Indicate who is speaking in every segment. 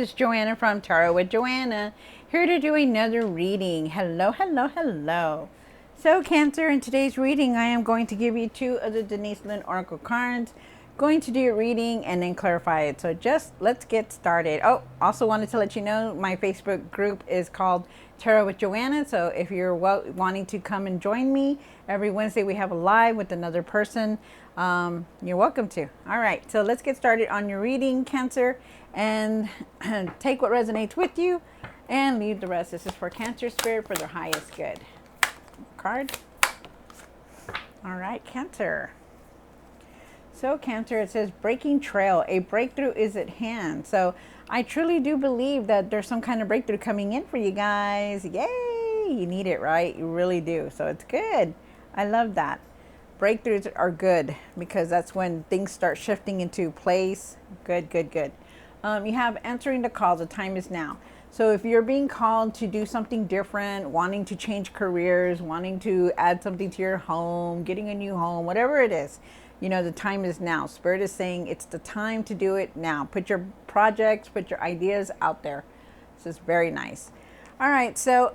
Speaker 1: is Joanna from Tarot with Joanna, here to do another reading. Hello, hello, hello. So Cancer, in today's reading, I am going to give you two of the Denise Lynn Oracle cards. Going to do a reading and then clarify it. So just let's get started. Oh, also wanted to let you know my Facebook group is called Tarot with Joanna. So if you're wanting to come and join me, every Wednesday we have a live with another person. You're welcome to. All right, so let's get started on your reading, Cancer, and take what resonates with you and leave the rest. This is for Cancer spirit for their highest good. Card. All right, Cancer. So Cancer, it says breaking trail. A breakthrough is at hand. So I truly do believe that there's some kind of breakthrough coming in for you guys. Yay! You need it, right? You really do. So it's good. I love that. Breakthroughs are good because that's when things start shifting into place. Good, good, good. You have answering the call. The time is now. So if you're being called to do something different, wanting to change careers, wanting to add something to your home, getting a new home, whatever it is, you know, the time is now. Spirit is saying it's the time to do it now. Put your projects, put your ideas out there. This is very nice. All right, so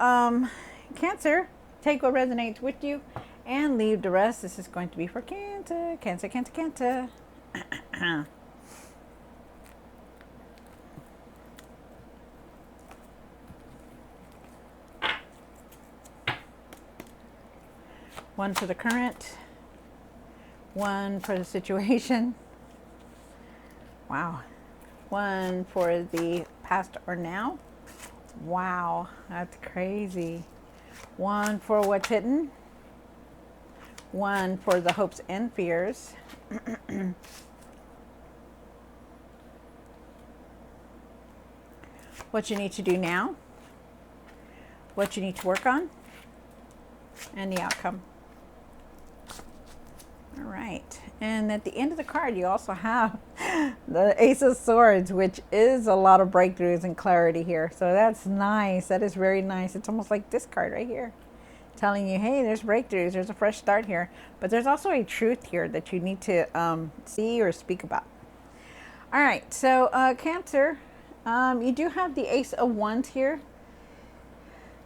Speaker 1: Cancer, take what resonates with you and leave the rest. This is going to be for Cancer, Cancer, Cancer, Cancer. One for the current, one for the situation. Wow. One for the past or now. Wow, that's crazy. One for what's hidden. One for the hopes and fears. What you need to do now. What you need to work on. And the outcome. All right, and at the end of the card, you also have the Ace of Swords, which is a lot of breakthroughs and clarity here. So that's nice. That is very nice. It's almost like this card right here, telling you, hey, there's breakthroughs. There's a fresh start here. But there's also a truth here that you need to see or speak about. All right, so Cancer, you do have the Ace of Wands here.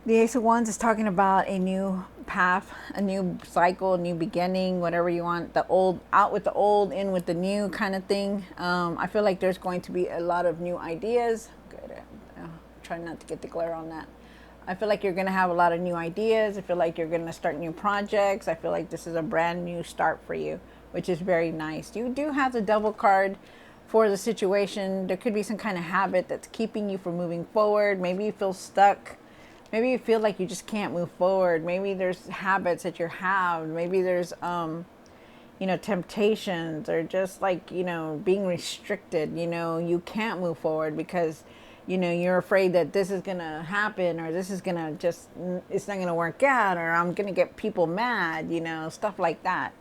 Speaker 1: The Ace of Wands is talking about a new path, a new cycle, a new beginning, whatever you want. The old, out with the old, in with the new kind of thing. I feel like there's going to be a lot of new ideas. Good. Try not to get the glare on that. I feel like you're going to have a lot of new ideas. I feel like you're going to start new projects. I feel like this is a brand new start for you, which is very nice. You do have the Devil card for the situation. There could be some kind of habit that's keeping you from moving forward. Maybe you feel stuck. Maybe you feel like you just can't move forward. Maybe there's habits that you have. Maybe there's, you know, temptations or just like, you know, being restricted. You know, you can't move forward because, you know, you're afraid that this is going to happen or this is going to just, it's not going to work out or I'm going to get people mad, you know, stuff like that.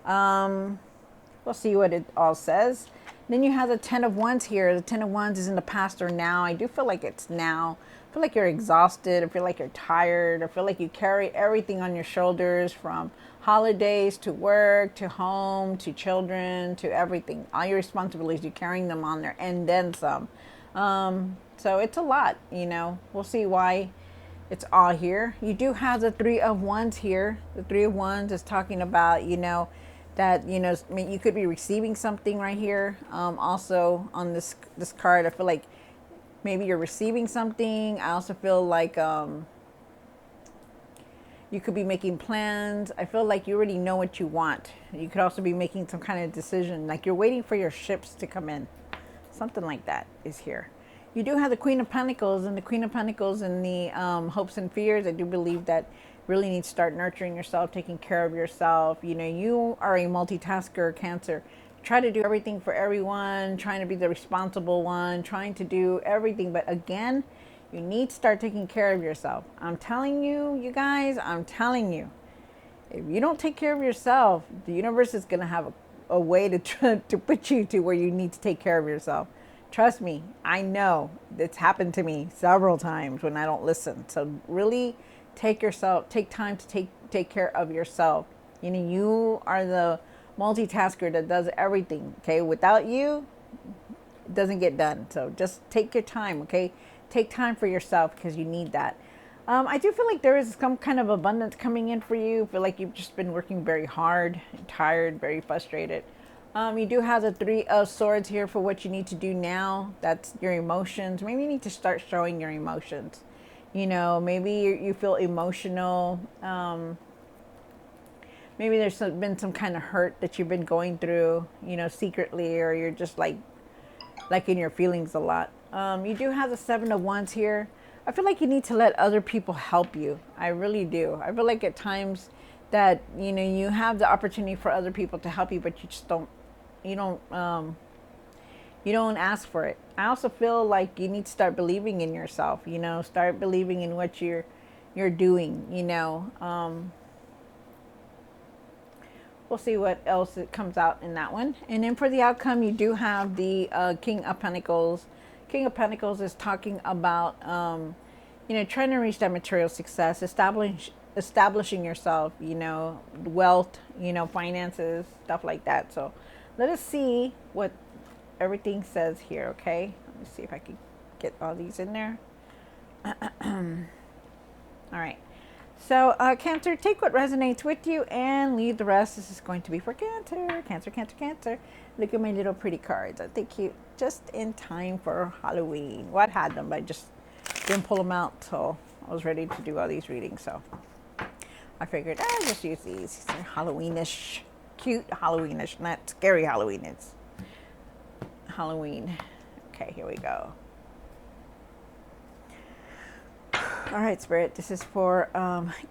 Speaker 1: We'll see what it all says. Then you have the Ten of Wands here. The Ten of Wands is in the past or now. I do feel like it's now. I feel like you're exhausted. I feel like you're tired. I feel like you carry everything on your shoulders, from holidays to work to home to children to everything. All your responsibilities, you're carrying them on there and then some. So it's a lot, you know. We'll see why it's all here. You do have the Three of Wands here. The Three of Wands is talking about, you know, that, you know, I mean, you could be receiving something right here. Also on this card, I feel like maybe you're receiving something. I also feel like you could be making plans. I feel like you already know what you want. You could also be making some kind of decision, like you're waiting for your ships to come in. Something like that is here. You do have the Queen of Pentacles, and the Queen of Pentacles and the hopes and fears. I do believe that really need to start nurturing yourself, taking care of yourself. You know, you are a multitasker, Cancer. Try to do everything for everyone, trying to be the responsible one, trying to do everything. But again, you need to start taking care of yourself. I'm telling you, you guys, I'm telling you, if you don't take care of yourself, the universe is going to have a way to put you to where you need to take care of yourself. Trust me, I know it's happened to me several times when I don't listen. So really take time to take care of yourself. You know, you are the multitasker that does everything. Okay, without you, it doesn't get done. So just take your time, okay? Take time for yourself because you need that. I do feel like there is some kind of abundance coming in for you. I feel like you've just been working very hard, tired, very frustrated. You do have the Three of Swords here for what you need to do now. That's your emotions. Maybe you need to start showing your emotions. You know, maybe you feel emotional. Maybe there's been some kind of hurt that you've been going through, you know, secretly, or you're just like in your feelings a lot. You do have the Seven of Wands here. I feel like you need to let other people help you. I really do. I feel like at times that, you know, you have the opportunity for other people to help you, but you just don't, you don't, you don't ask for it. I also feel like you need to start believing in yourself, you know, start believing in what you're doing, you know. We'll see what else it comes out in that one. And then for the outcome, you do have the King of Pentacles. King of Pentacles is talking about, you know, trying to reach that material success, establishing yourself, you know, wealth, you know, finances, stuff like that. So let us see what everything says here, okay? Let me see if I can get all these in there. All right. So, Cancer, take what resonates with you and leave the rest. This is going to be for Cancer. Cancer, Cancer, Cancer. Look at my little pretty cards. I think you just in time for Halloween. Well, I had them, but I just didn't pull them out till I was ready to do all these readings. So, I figured I'll just use these. They're Halloweenish. Cute Halloweenish, not scary Halloween. It's Halloween. Okay, here we go. All right, Spirit, this is for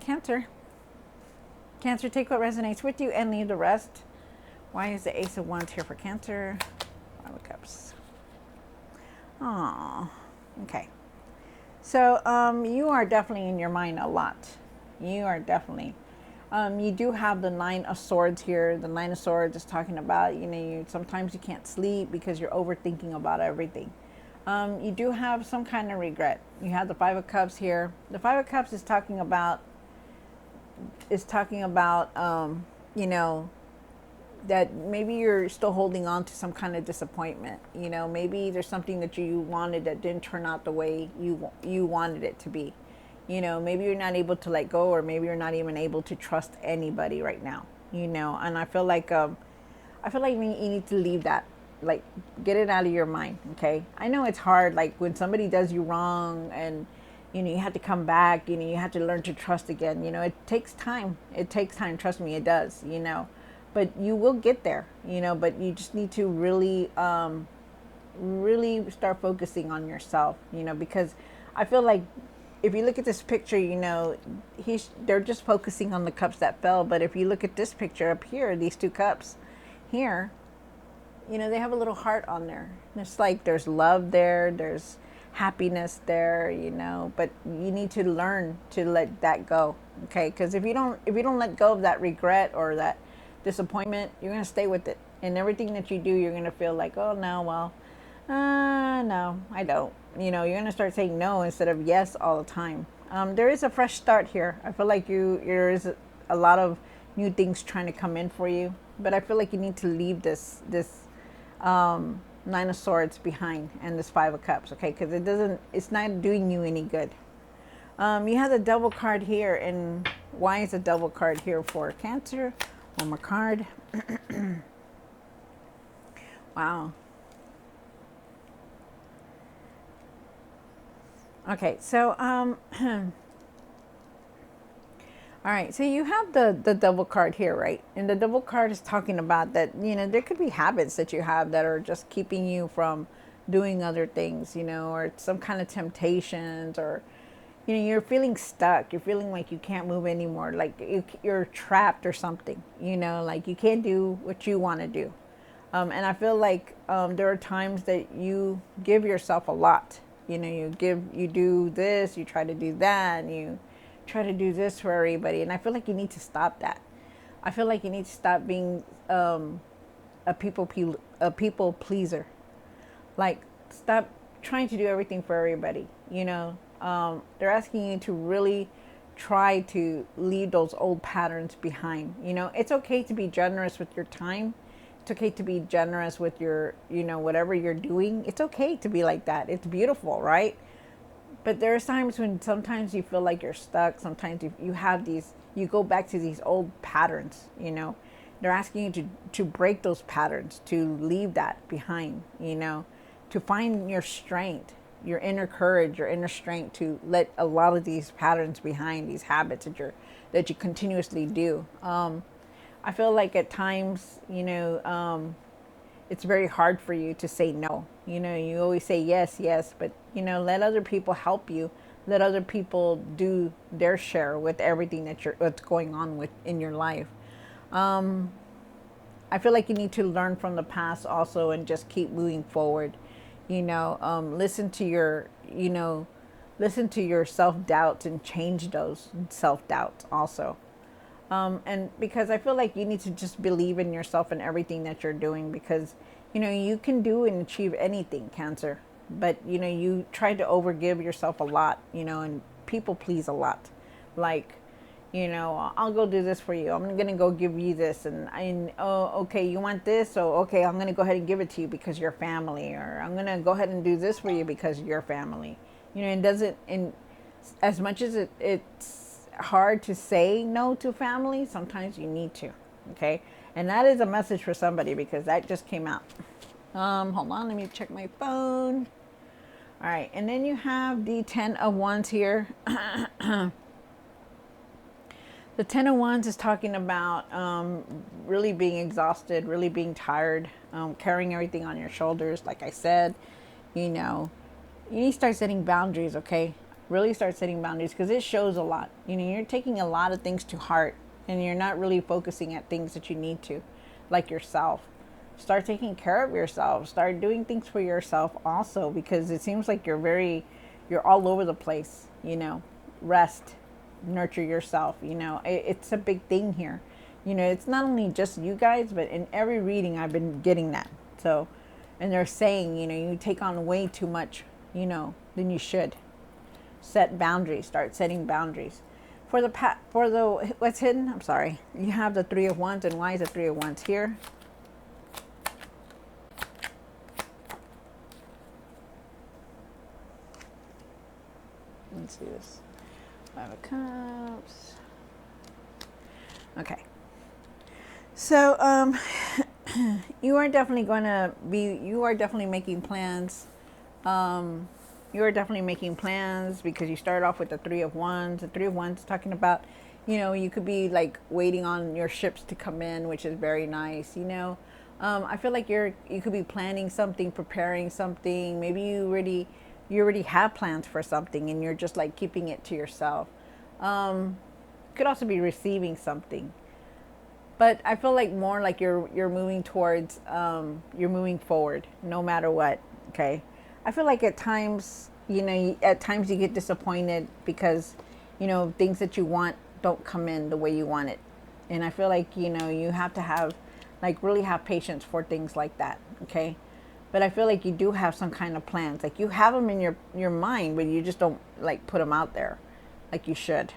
Speaker 1: Cancer. Cancer, take what resonates with you and leave the rest. Why is the Ace of Wands here for Cancer? Five of Cups. Aww. Okay. So you are definitely in your mind a lot. You are definitely. You do have the Nine of Swords here. The Nine of Swords is talking about, you know, sometimes you can't sleep because you're overthinking about everything. You do have some kind of regret. You have the Five of Cups here. The Five of Cups is talking about, you know, that maybe you're still holding on to some kind of disappointment. You know, maybe there's something that you wanted that didn't turn out the way you wanted it to be. You know, maybe you're not able to let go, or maybe you're not even able to trust anybody right now. You know, and I feel like you need to leave that. Like, get it out of your mind, okay? I know it's hard, like when somebody does you wrong and, you know, you have to come back, you know, you have to learn to trust again. You know, it takes time. It takes time. Trust me, it does, you know. But you will get there, you know, but you just need to really, really start focusing on yourself, you know, because I feel like if you look at this picture, you know, they're just focusing on the cups that fell. But if you look at this picture up here, these two cups here, you know, they have a little heart on there. It's like there's love there, there's happiness there, you know, but you need to learn to let that go, okay? Because if you don't let go of that regret or that disappointment, you're going to stay with it. And everything that you do, you're going to feel like, oh, no, well, no, I don't. You know, you're going to start saying no instead of yes all the time. There is a fresh start here. I feel like there is a lot of new things trying to come in for you. But I feel like you need to leave this Nine of Swords behind and this Five of Cups, okay? Because it's not doing you any good. You have the Devil card here, and why is the Devil card here for Cancer? One more card. Wow. Okay, so all right, so you have the Devil card here, right? And the Devil card is talking about that, you know, there could be habits that you have that are just keeping you from doing other things, you know, or some kind of temptations, or, you know, you're feeling stuck. You're feeling like you can't move anymore, like you're trapped or something, you know, like you can't do what you want to do. And I feel like there are times that you give yourself a lot. You know, you do this, you try to do that, and you try to do this for everybody, and I feel like you need to stop that. I feel like you need to stop being a people pleaser. Like, stop trying to do everything for everybody. You know, they're asking you to really try to leave those old patterns behind. You know, it's okay to be generous with your time. It's okay to be generous with your, whatever you're doing. It's okay to be like that. It's beautiful, right? But there's times when sometimes you feel like you're stuck. Sometimes you have these, you go back to these old patterns, They're asking you to break those patterns, to leave that behind, to find your strength, your inner courage, your inner strength to let a lot of these patterns behind, these habits that you continuously do. I feel like at times, it's very hard for you to say no. You always say yes, yes, but let other people help you. Let other people do their share with everything what's going on in your life. I feel like you need to learn from the past also and just keep moving forward. Listen to your self doubts and change those self doubts also. And because I feel like you need to just believe in yourself and everything that you're doing, because you can do and achieve anything, Cancer. But you try to overgive yourself a lot, and people please a lot. Like, I'll go do this for you. I'm gonna go give you this, and oh, okay, you want this, so okay, I'm gonna go ahead and give it to you because you're family, or I'm gonna go ahead and do this for you because you're family. It doesn't, and as much as it's hard to say no to family, sometimes you need to. Okay, and that is a message for somebody because that just came out. Hold on, let me check my phone. All right, and then you have the 10 of Wands here. The 10 of Wands is talking about really being exhausted, really being tired, carrying everything on your shoulders. Like I said, you need to start setting boundaries, okay? Really start setting boundaries because it shows a lot. You're taking a lot of things to heart and you're not really focusing at things that you need to, like yourself. Start taking care of yourself. Start doing things for yourself also, because it seems like you're all over the place, Rest, nurture yourself, it's a big thing here. It's not only just you guys, but in every reading I've been getting that. So, and they're saying, you take on way too much, than you should. Set boundaries, start setting boundaries. For the what's hidden, I'm sorry, you have the 3 of Wands, and why is the 3 of Wands here? Let's see this. 5 of Cups. Okay. So, you are definitely making plans. You are definitely making plans because you start off with the 3 of Wands. The 3 of Wands is talking about, you could be like waiting on your ships to come in, which is very nice, I feel like you could be planning something, preparing something. Maybe you already have plans for something and you're just like keeping it to yourself. Could also be receiving something, but I feel like more like you're moving towards you're moving forward no matter what. Okay, I feel like at times you get disappointed because things that you want don't come in the way you want it, and I feel like you have to have really have patience for things like that. Okay, but I feel like you do have some kind of plans. Like you have them in your mind, but you just don't like put them out there like you should.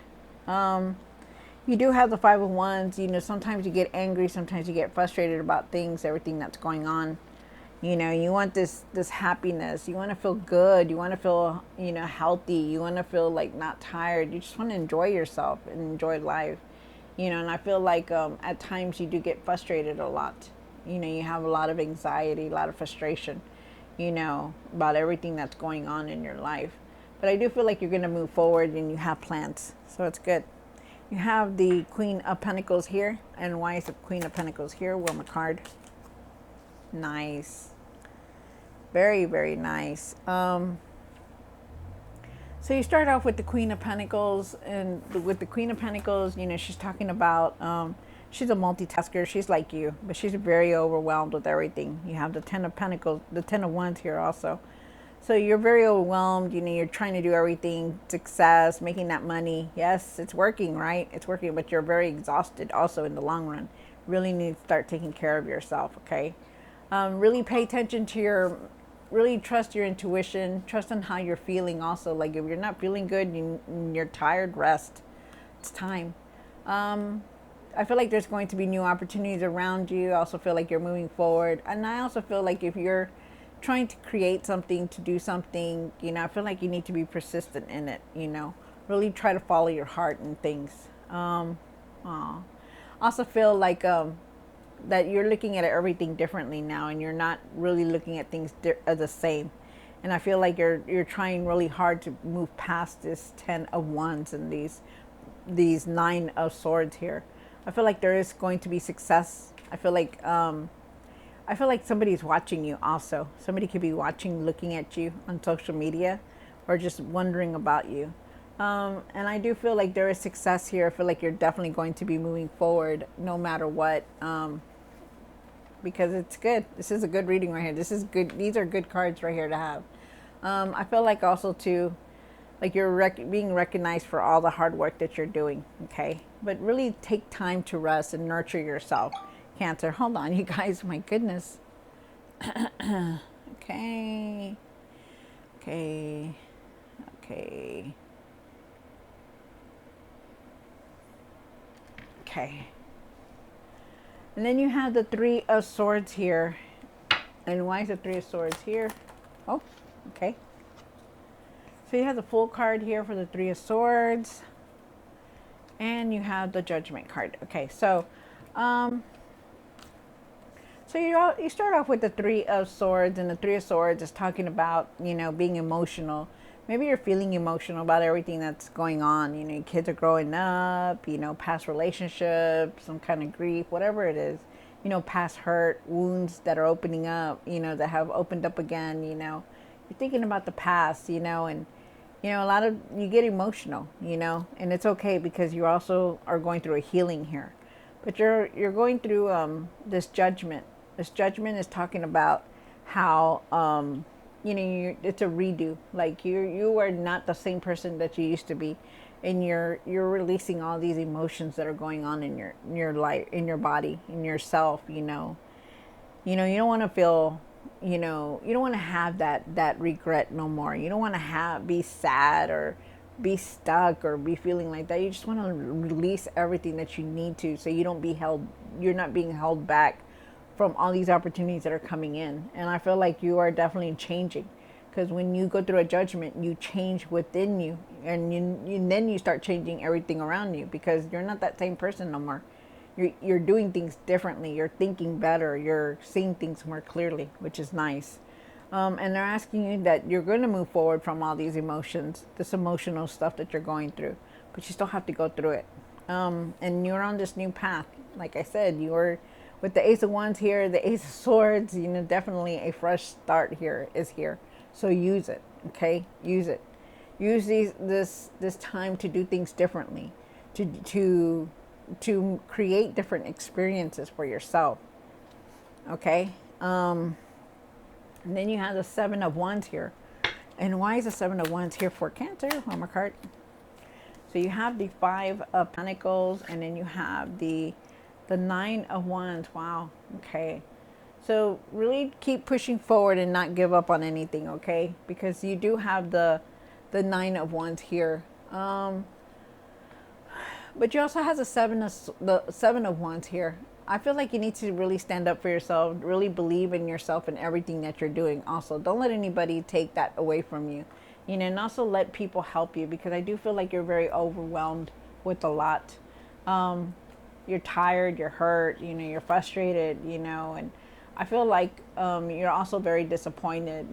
Speaker 1: You do have the 5 of Wands. Sometimes you get angry, sometimes you get frustrated about things, everything that's going on. You want this happiness. You want to feel good. You want to feel, healthy. You want to feel like not tired. You just want to enjoy yourself and enjoy life. And I feel like at times you do get frustrated a lot. You have a lot of anxiety, a lot of frustration, about everything that's going on in your life. But I do feel like you're going to move forward and you have plans. So it's good. You have the Queen of Pentacles here. And why is the Queen of Pentacles here? Wilma card. Nice. Very, very nice. So you start off with the Queen of Pentacles. And with the Queen of Pentacles, she's talking about... she's a multitasker. She's like you. But she's very overwhelmed with everything. You have the 10 of Pentacles, the 10 of Wands here also. So you're very overwhelmed, you're trying to do everything, success, making that money. Yes, it's working, right? It's working, but you're very exhausted also in the long run. Really need to start taking care of yourself, okay? Really pay attention to really trust your intuition, trust on how you're feeling also. Like if you're not feeling good, you're tired, rest. It's time. I feel like there's going to be new opportunities around you. I also feel like you're moving forward. And I also feel like if you're trying to create something, to do something, I feel like you need to be persistent in it, really try to follow your heart and things. Aw. Also feel like that you're looking at everything differently now, and you're not really looking at things the same. And I feel like you're trying really hard to move past this 10 of Wands and these 9 of Swords here. I feel like there is going to be success. I feel like somebody's watching you also. Somebody could be watching, looking at you on social media, or just wondering about you. And I do feel like there is success here. I feel like you're definitely going to be moving forward no matter what, because it's good. This is a good reading right here. This is good. These are good cards right here to have. I feel like also too, like you're being recognized for all the hard work that you're doing, okay? But really take time to rest and nurture yourself, Cancer. Hold on, you guys. My goodness. Okay. Okay. Okay. Okay. And then you have the 3 of Swords here. And why is the 3 of Swords here? Oh, okay. So you have the Full card here for the 3 of Swords. And you have the Judgment card. Okay, so you start off with the 3 of Swords, and the 3 of Swords is talking about, being emotional. Maybe you're feeling emotional about everything that's going on. Your kids are growing up, past relationships, some kind of grief, whatever it is. Past hurt, wounds that are opening up, that have opened up again, You're thinking about the past, and, a lot of, you get emotional, and it's okay because you also are going through a healing here. But you're going through this judgment. This judgment is talking about how, it's a redo. Like you are not the same person that you used to be, and you're releasing all these emotions that are going on in your life, in your body, in yourself. You don't want to feel, you don't want to have that regret no more. You don't want to be sad or be stuck or be feeling like that. You just want to release everything that you need to, so you're not being held back from all these opportunities that are coming in. And I feel like you are definitely changing, because when you go through a judgment, you change within you, and then you start changing everything around you, because you're not that same person no more. You're doing things differently. You're thinking better. You're seeing things more clearly, which is nice. And they're asking you that you're going to move forward from all these emotions, this emotional stuff that you're going through, but you still have to go through it. And you're on this new path. Like I said, you're with the Ace of Wands here, the Ace of Swords, definitely a fresh start here is here. So use it, okay? Use it. Use this time to do things differently, to create different experiences for yourself, okay? And then you have the 7 of Wands here. And why is the 7 of Wands here for Cancer? One more card. So you have the 5 of Pentacles, and then you have the 9 of Wands. Wow. Okay. So really keep pushing forward and not give up on anything, okay? Because you do have the 9 of Wands here. But you also have the 7 of Wands here. I feel like you need to really stand up for yourself, really believe in yourself and everything that you're doing. Also, don't let anybody take that away from you. And also let people help you, because I do feel like you're very overwhelmed with a lot. You're tired, you're hurt, you're frustrated, and I feel like you're also very disappointed,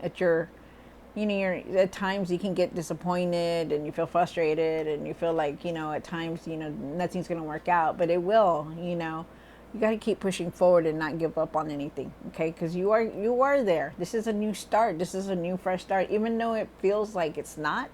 Speaker 1: at your, you're, at times you can get disappointed and you feel frustrated and you feel like, at times, nothing's going to work out, but it will, you got to keep pushing forward and not give up on anything. Okay. Cause you are there. This is a new start. This is a new fresh start, even though it feels like it's not,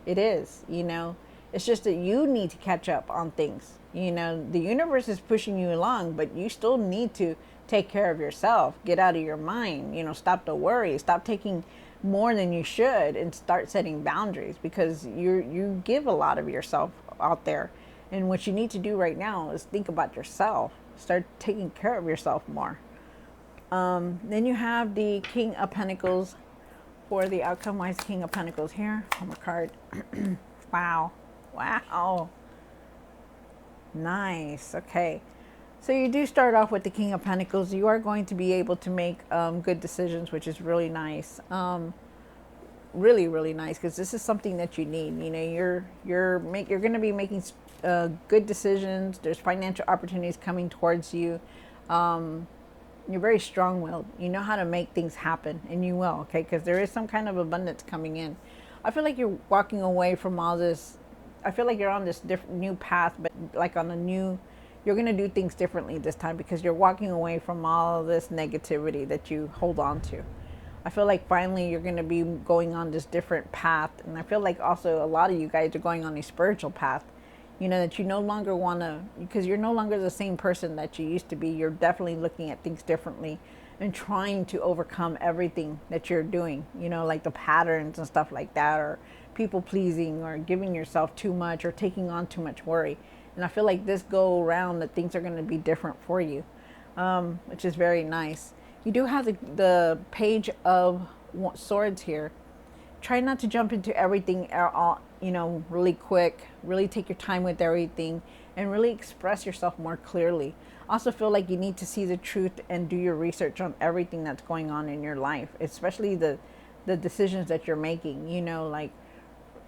Speaker 1: it is, it's just that you need to catch up on things. The universe is pushing you along, but you still need to take care of yourself, get out of your mind, stop the worry, stop taking more than you should, and start setting boundaries, because you give a lot of yourself out there. And what you need to do right now is think about yourself, start taking care of yourself more. Then you have the King of Pentacles for the outcome. Why is King of Pentacles here? One more card. Wow. Nice. Okay. So you do start off with the King of Pentacles. You are going to be able to make good decisions, which is really nice. Really, really nice, because this is something that you need. You know, you're going to be making good decisions. There's financial opportunities coming towards you. You're very strong-willed. You know how to make things happen, and you will. Okay, because there is some kind of abundance coming in. I feel like you're walking away from all this. I feel like you're on this different new path, but like on a new, you're going to do things differently this time, because you're walking away from all this negativity that you hold on to. I feel like finally you're going to be going on this different path. And I feel like also a lot of you guys are going on a spiritual path. You know, that you no longer want to, because you're no longer the same person that you used to be. You're definitely looking at things differently and trying to overcome everything that you're doing, you know, like the patterns and stuff like that, or people pleasing, or giving yourself too much, or taking on too much worry. And I feel like this go around that things are going to be different for you, which is very nice. You do have the Page of Swords here. Try not to jump into everything all, you know, really quick. Really take your time with everything and really express yourself more clearly. Also feel like you need to see the truth and do your research on everything that's going on in your life, especially the decisions that you're making. You know, like,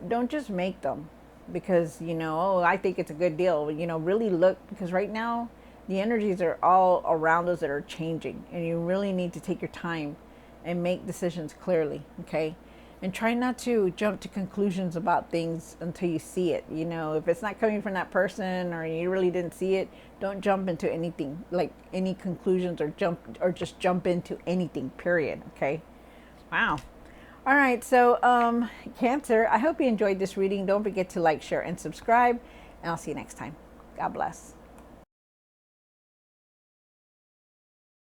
Speaker 1: don't just make them because, you know, oh, I think it's a good deal. You know, really look, because right now the energies are all around us that are changing, and you really need to take your time and make decisions clearly. Okay. And try not to jump to conclusions about things until you see it. You know, if it's not coming from that person, or you really didn't see it, don't jump into anything, like any conclusions, or just jump into anything, period. Okay. Wow. All right. So, Cancer, I hope you enjoyed this reading. Don't forget to like, share, and subscribe. And I'll see you next time. God bless.